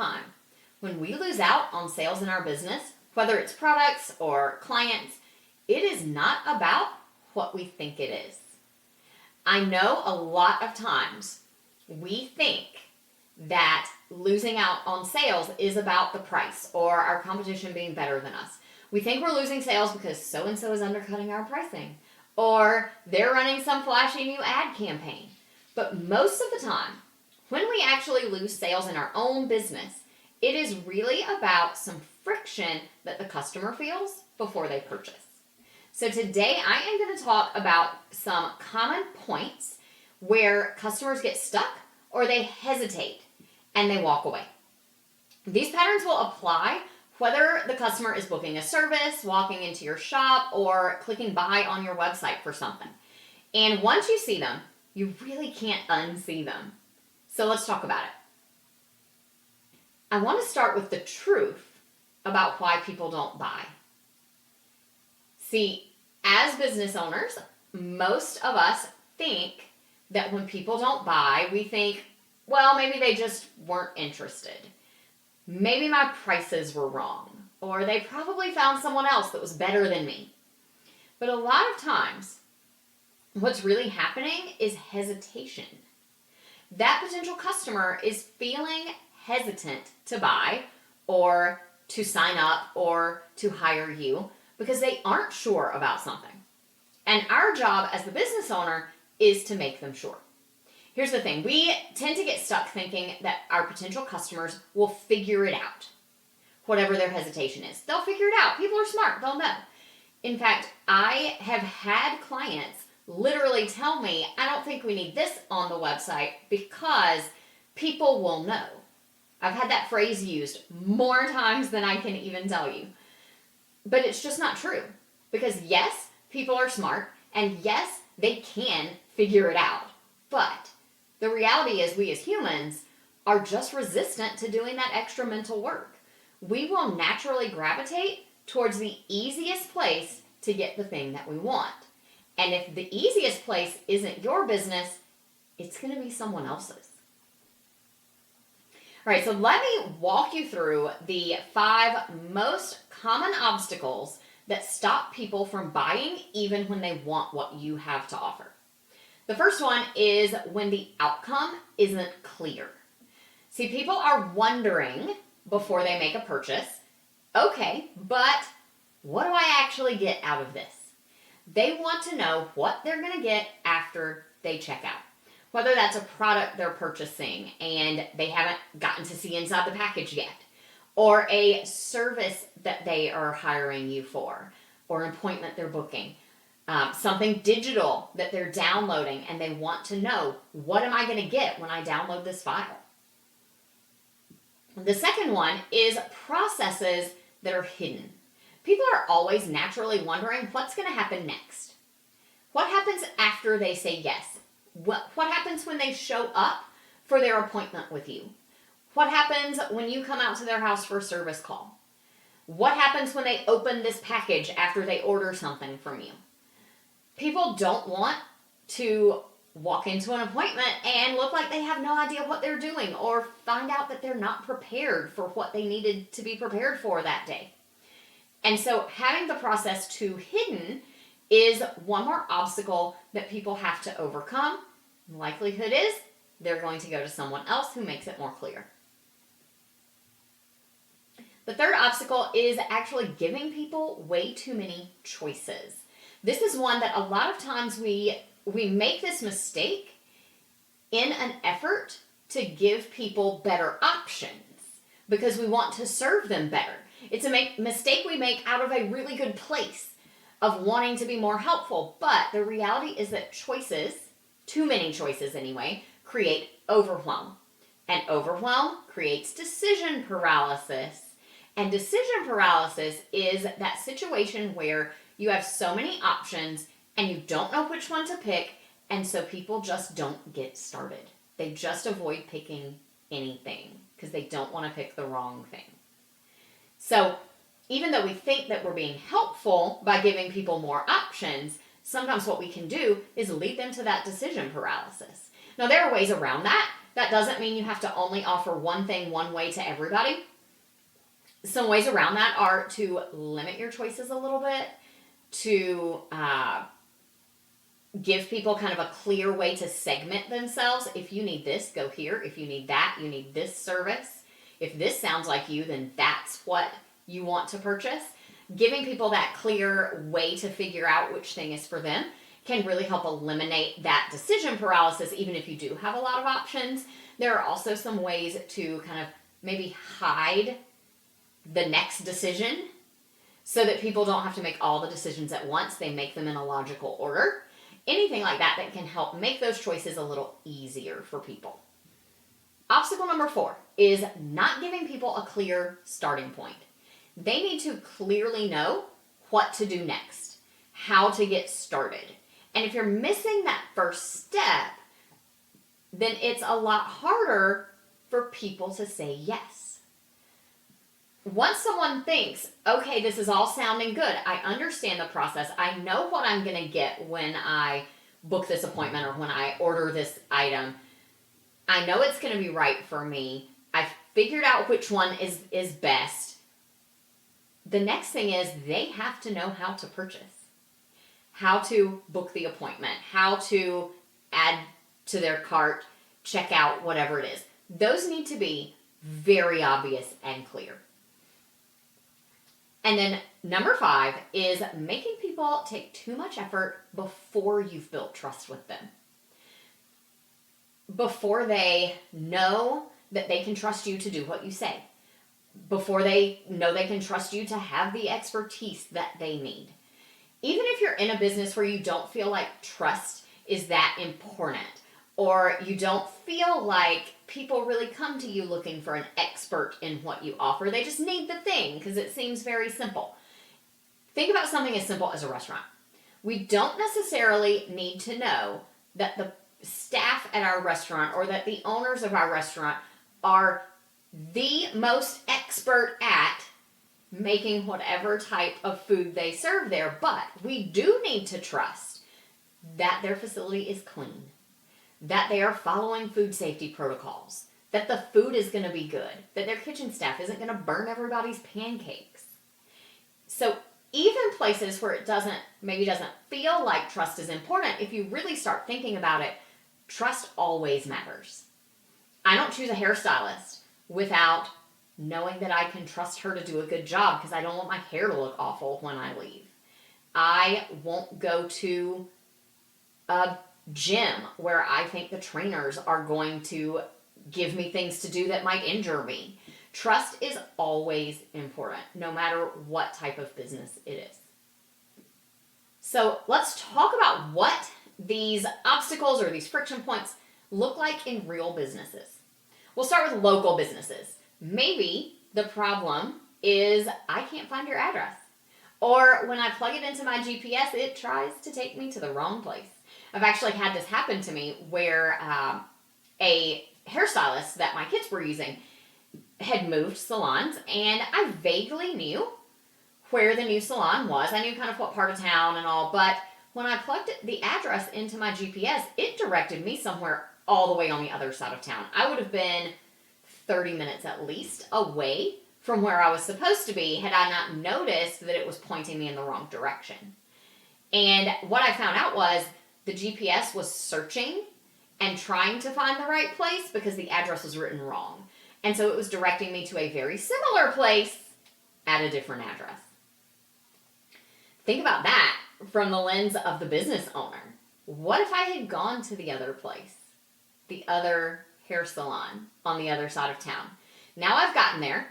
time, when we lose out on sales in our business, whether it's products or clients, it is not about what we think it is. I know a lot of times we think that losing out on sales is about the price or our competition being better than us. We think we're losing sales because so-and-so is undercutting our pricing, or they're running some flashy new ad campaign. But most of the time, when we actually lose sales in our own business, it is really about some friction that the customer feels before they purchase. So today I am going to talk about some common points where customers get stuck or they hesitate and they walk away. These patterns will apply whether the customer is booking a service, walking into your shop, or clicking buy on your website for something. And once you see them, you really can't unsee them. So let's talk about it. I want to start with the truth about why people don't buy. See, as business owners, most of us think that when people don't buy, we think, well, maybe they just weren't interested. Maybe my prices were wrong, or they probably found someone else that was better than me. But a lot of times, what's really happening is hesitation. That potential customer is feeling hesitant to buy or to sign up or to hire you because they aren't sure about something. And our job as the business owner is to make them sure. Here's the thing. We tend to get stuck thinking that our potential customers will figure it out, whatever their hesitation is. They'll figure it out. People are smart. They'll know. In fact, I have had clients literally tell me, I don't think we need this on the website because people will know. I've had that phrase used more times than I can even tell you. But it's just not true. Because yes, people are smart, and yes, they can figure it out. But the reality is we as humans are just resistant to doing that extra mental work. We will naturally gravitate towards the easiest place to get the thing that we want. And if the easiest place isn't your business, it's going to be someone else's. All right, so let me walk you through the 5 most common obstacles that stop people from buying even when they want what you have to offer. The first one is when the outcome isn't clear. See, people are wondering before they make a purchase, okay, but what do I actually get out of this? They want to know what they're going to get after they check out. Whether that's a product they're purchasing and they haven't gotten to see inside the package yet, or a service that they are hiring you for, or an appointment they're booking, something digital that they're downloading and they want to know, what am I going to get when I download this file? The second one is processes that are hidden. People are always naturally wondering what's going to happen next. What happens after they say yes? What happens when they show up for their appointment with you? What happens when you come out to their house for a service call? What happens when they open this package after they order something from you? People don't want to walk into an appointment and look like they have no idea what they're doing or find out that they're not prepared for what they needed to be prepared for that day. And so having the process too hidden is one more obstacle that people have to overcome. The likelihood is they're going to go to someone else who makes it more clear. The third obstacle is actually giving people way too many choices. This is one that a lot of times we make this mistake in an effort to give people better options because we want to serve them better. It's a mistake we make out of a really good place of wanting to be more helpful. But the reality is that choices, too many choices anyway, create overwhelm. And overwhelm creates decision paralysis. And decision paralysis is that situation where you have so many options and you don't know which one to pick, and so people just don't get started. They just avoid picking anything because they don't want to pick the wrong thing. So even though we think that we're being helpful by giving people more options, sometimes what we can do is lead them to that decision paralysis. Now, there are ways around that. That doesn't mean you have to only offer one thing one way to everybody. Some ways around that are to limit your choices a little bit, to give people kind of a clear way to segment themselves. If you need this, go here. If you need that, you need this service. If this sounds like you, then that's what you want to purchase. Giving people that clear way to figure out which thing is for them can really help eliminate that decision paralysis, even if you do have a lot of options. There are also some ways to kind of maybe hide the next decision so that people don't have to make all the decisions at once. They make them in a logical order. Anything like that that can help make those choices a little easier for people. Obstacle number 4 is not giving people a clear starting point. They need to clearly know what to do next, how to get started. And if you're missing that first step, then it's a lot harder for people to say yes. Once someone thinks, okay, this is all sounding good, I understand the process, I know what I'm going to get when I book this appointment or when I order this item, I know it's going to be right for me, I've figured out which one is best. The next thing is they have to know how to purchase, how to book the appointment, how to add to their cart, check out, whatever it is. Those need to be very obvious and clear. And then number 5 is making people take too much effort before you've built trust with them. Before they know that they can trust you to do what you say. Before they know they can trust you to have the expertise that they need. Even if you're in a business where you don't feel like trust is that important, or you don't feel like people really come to you looking for an expert in what you offer, they just need the thing because it seems very simple. Think about something as simple as a restaurant. We don't necessarily need to know that the staff at our restaurant or that the owners of our restaurant are the most expert at making whatever type of food they serve there, but we do need to trust that their facility is clean, that they are following food safety protocols, that the food is going to be good, that their kitchen staff isn't going to burn everybody's pancakes. So even places where it maybe doesn't feel like trust is important, if you really start thinking about it, trust always matters. I don't choose a hairstylist without knowing that I can trust her to do a good job because I don't want my hair to look awful when I leave. I won't go to a gym where I think the trainers are going to give me things to do that might injure me. Trust is always important, no matter what type of business it is. So let's talk about what these obstacles or these friction points look like in real businesses. We'll start with local businesses. Maybe the problem is I can't find your address. Or when I plug it into my GPS, it tries to take me to the wrong place. I've actually had this happen to me where a hairstylist that my kids were using had moved salons, and I vaguely knew where the new salon was. I knew kind of what part of town and all, but when I plugged the address into my GPS, it directed me somewhere all the way on the other side of town. I would have been 30 minutes at least away from where I was supposed to be had I not noticed that it was pointing me in the wrong direction. And what I found out was the GPS was searching and trying to find the right place because the address was written wrong. And so it was directing me to a very similar place at a different address. Think about that from the lens of the business owner. What if I had gone to the other place, the other hair salon on the other side of town? Now I've gotten there.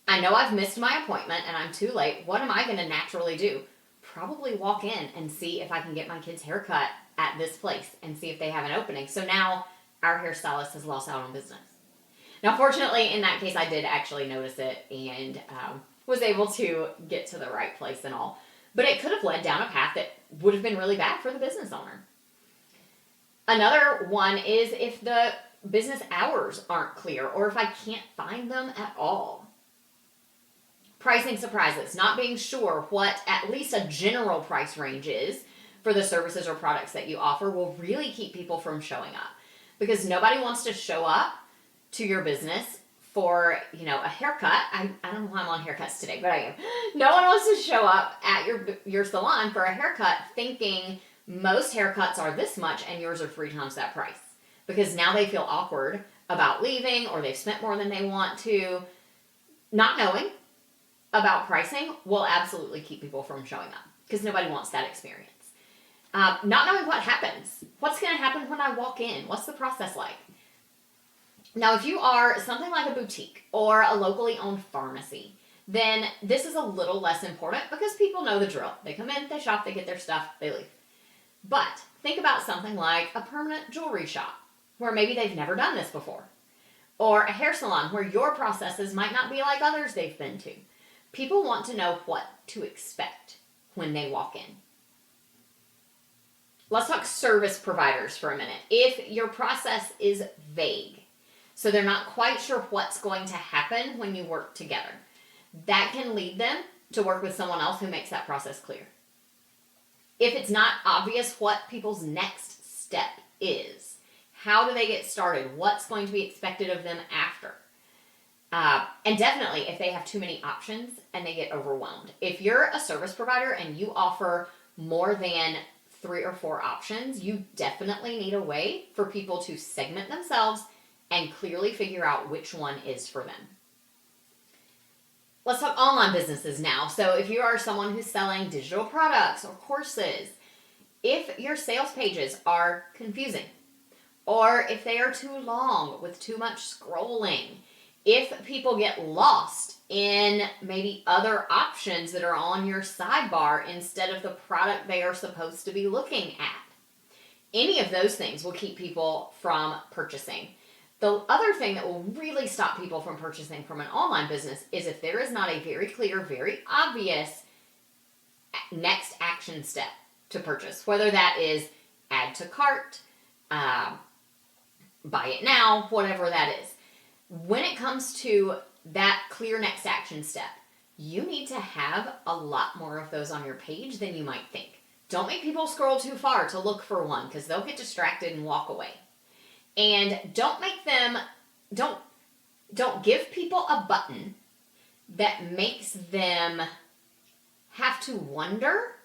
I know I've missed my appointment and I'm too late. What am I going to naturally do? Probably walk in and see if I can get my kid's haircut at this place and see if they have an opening. So now our hairstylist has lost out on business. Now, fortunately, in that case, I did actually notice it and was able to get to the right place and all. But it could have led down a path that would have been really bad for the business owner. Another one is if the business hours aren't clear or if I can't find them at all. Pricing surprises, not being sure what at least a general price range is for the services or products that you offer will really keep people from showing up. Because nobody wants to show up to your business for, a haircut. I don't know why I'm on haircuts today, but I am. No one wants to show up at your salon for a haircut thinking most haircuts are this much and yours are 3 times that price. Because now they feel awkward about leaving, or they've spent more than they want to. Not knowing about pricing will absolutely keep people from showing up, because nobody wants that experience. Not knowing what happens. What's going to happen when I walk in? What's the process like? Now, if you are something like a boutique or a locally owned pharmacy, then this is a little less important because people know the drill. They come in, they shop, they get their stuff, they leave. But think about something like a permanent jewelry shop, where maybe they've never done this before. Or a hair salon where your processes might not be like others they've been to. People want to know what to expect when they walk in. Let's talk service providers for a minute. If your process is vague, so they're not quite sure what's going to happen when you work together, that can lead them to work with someone else who makes that process clear. If it's not obvious what people's next step is, how do they get started? What's going to be expected of them after? And definitely if they have too many options and they get overwhelmed. If you're a service provider and you offer more than 3 or 4 options, you definitely need a way for people to segment themselves and clearly figure out which one is for them. Let's talk online businesses now. So if you are someone who's selling digital products or courses, if your sales pages are confusing, or if they are too long with too much scrolling, if people get lost in maybe other options that are on your sidebar instead of the product they are supposed to be looking at, any of those things will keep people from purchasing. The other thing that will really stop people from purchasing from an online business is if there is not a very clear, very obvious next action step to purchase, whether that is add to cart, buy it now, whatever that is. When it comes to that clear next action step, you need to have a lot more of those on your page than you might think. Don't make people scroll too far to look for one, because they'll get distracted and walk away. And don't give people a button that makes them have to wonder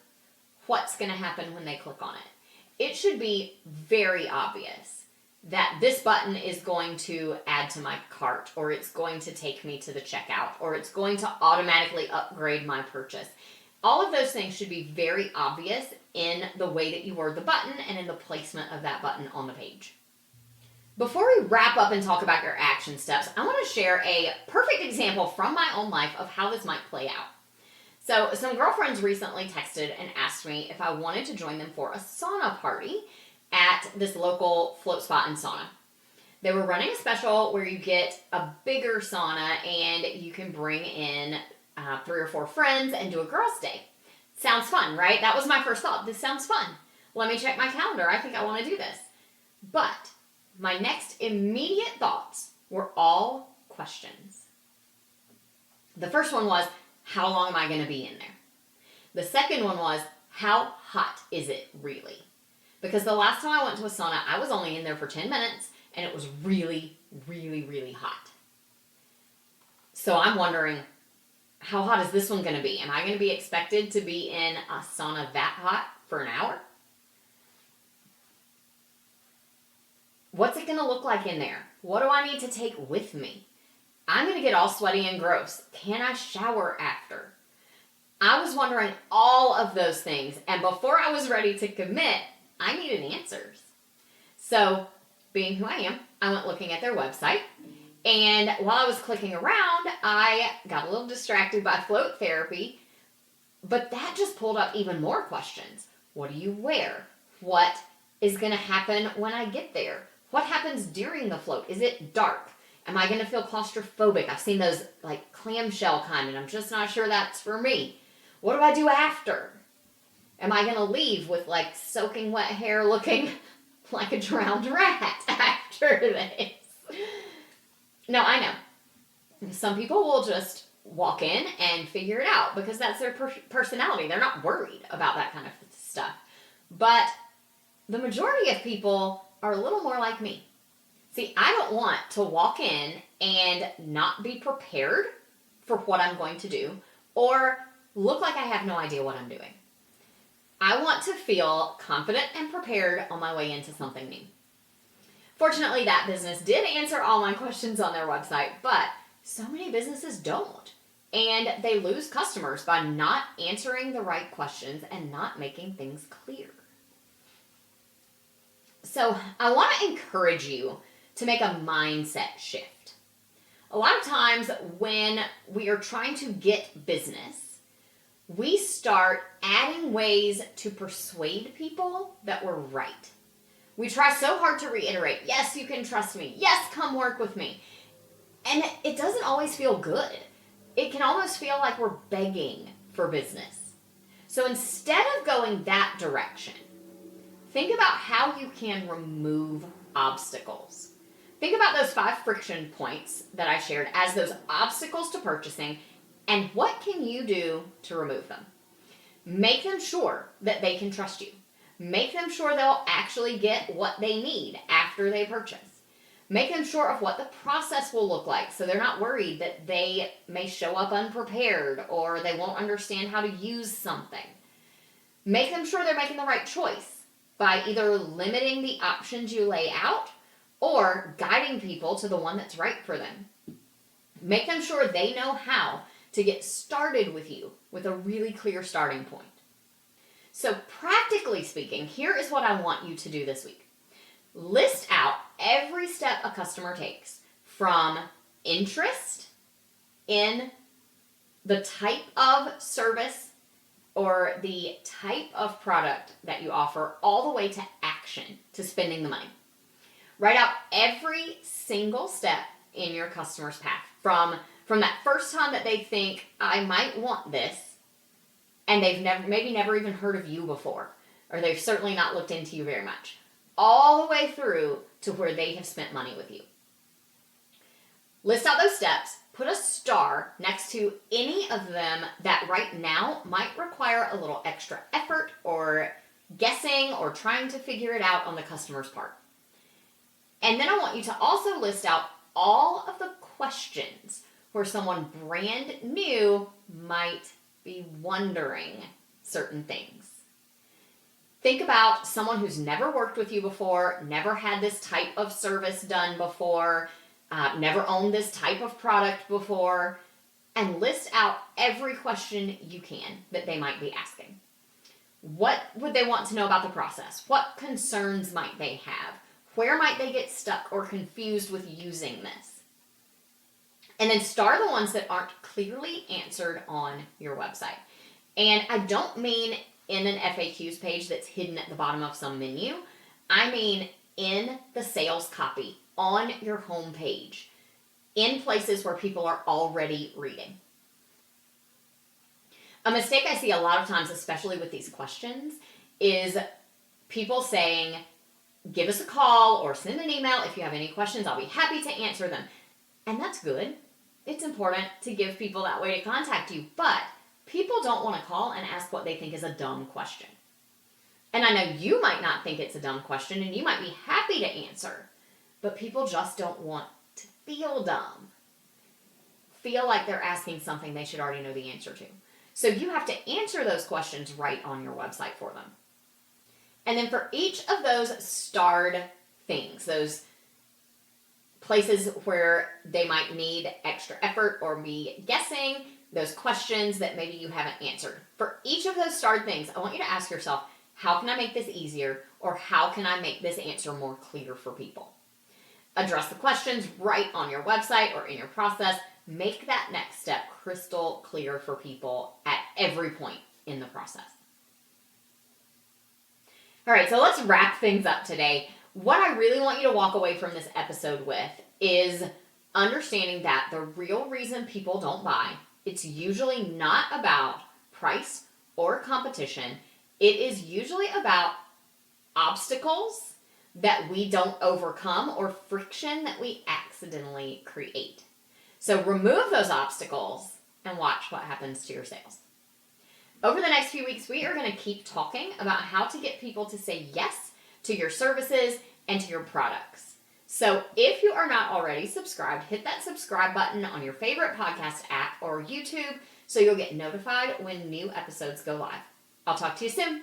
what's going to happen when they click on it. It should be very obvious that this button is going to add to my cart, or it's going to take me to the checkout, or it's going to automatically upgrade my purchase. All of those things should be very obvious in the way that you word the button and in the placement of that button on the page. Before we wrap up and talk about your action steps, I want to share a perfect example from my own life of how this might play out. So some girlfriends recently texted and asked me if I wanted to join them for a sauna party at this local float spot and sauna. They were running a special where you get a bigger sauna and you can bring in 3 or 4 friends and do a girls' day. Sounds fun, right? That was my first thought. This sounds fun. Let me check my calendar. I think I want to do this. But my next immediate thoughts were all questions. The first one was, how long am I going to be in there? The second one was, how hot is it really? Because the last time I went to a sauna, I was only in there for 10 minutes, and it was really, really, really hot. So I'm wondering, how hot is this one going to be? Am I going to be expected to be in a sauna that hot for an hour? What's it going to look like in there? What do I need to take with me? I'm going to get all sweaty and gross. Can I shower after? I was wondering all of those things, and before I was ready to commit, I needed answers. So, being who I am, I went looking at their website, and while I was clicking around, I got a little distracted by float therapy, but that just pulled up even more questions. What do you wear? What is going to happen when I get there? What happens during the float? Is it dark? Am I going to feel claustrophobic? I've seen those like clamshell kind, and I'm just not sure that's for me. What do I do after? Am I going to leave with like soaking wet hair looking like a drowned rat after this? Now, I know some people will just walk in and figure it out because that's their personality. They're not worried about that kind of stuff. But the majority of people are a little more like me. See, I don't want to walk in and not be prepared for what I'm going to do or look like I have no idea what I'm doing. I want to feel confident and prepared on my way into something new. Fortunately, that business did answer all my questions on their website, but so many businesses don't. And they lose customers by not answering the right questions and not making things clear. So I want to encourage you to make a mindset shift. A lot of times when we are trying to get business, we start adding ways to persuade people that we're right. We try so hard to reiterate, yes, you can trust me. Yes, come work with me. And it doesn't always feel good. It can almost feel like we're begging for business. So instead of going that direction, think about how you can remove obstacles. Think about those 5 friction points that I shared as those obstacles to purchasing, and what can you do to remove them? Make them sure that they can trust you. Make them sure they'll actually get what they need after they purchase. Make them sure of what the process will look like so they're not worried that they may show up unprepared or they won't understand how to use something. Make them sure they're making the right choice by either limiting the options you lay out or guiding people to the one that's right for them. Make them sure they know how to get started with you with a really clear starting point. So practically speaking, here is what I want you to do this week. List out every step a customer takes from interest in the type of service or the type of product that you offer all the way to action, to spending the money. Write out every single step in your customer's path from that first time that they think, I might want this, and they've never even heard of you before, or they've certainly not looked into you very much, all the way through to where they have spent money with you. List out those steps, put a star next to any of them that right now might require a little extra effort or guessing or trying to figure it out on the customer's part. And then I want you to also list out all of the questions where someone brand new might be wondering certain things. Think about someone who's never worked with you before, never had this type of service done before, never owned this type of product before, and list out every question you can that they might be asking. What would they want to know about the process? What concerns might they have? Where might they get stuck or confused with using this? And then star the ones that aren't clearly answered on your website. And I don't mean in an FAQs page that's hidden at the bottom of some menu. I mean in the sales copy on your home page, in places where people are already reading. A mistake I see a lot of times, especially with these questions, is people saying, give us a call or send an email if you have any questions. I'll be happy to answer them. And that's good. It's important to give people that way to contact you, but people don't want to call and ask what they think is a dumb question. And I know you might not think it's a dumb question and you might be happy to answer, but people just don't want to feel dumb. Feel like they're asking something they should already know the answer to. So you have to answer those questions right on your website for them. And then for each of those starred things, those places where they might need extra effort or be guessing, those questions that maybe you haven't answered. For each of those starred things, I want you to ask yourself, how can I make this easier, or how can I make this answer more clear for people? Address the questions right on your website or in your process. Make that next step crystal clear for people at every point in the process. All right, so let's wrap things up today. What I really want you to walk away from this episode with is understanding that the real reason people don't buy, it's usually not about price or competition. It is usually about obstacles that we don't overcome or friction that we accidentally create. So remove those obstacles and watch what happens to your sales. Over the next few weeks, we are going to keep talking about how to get people to say yes to your services and to your products. So if you are not already subscribed, hit that subscribe button on your favorite podcast app or YouTube so you'll get notified when new episodes go live. I'll talk to you soon.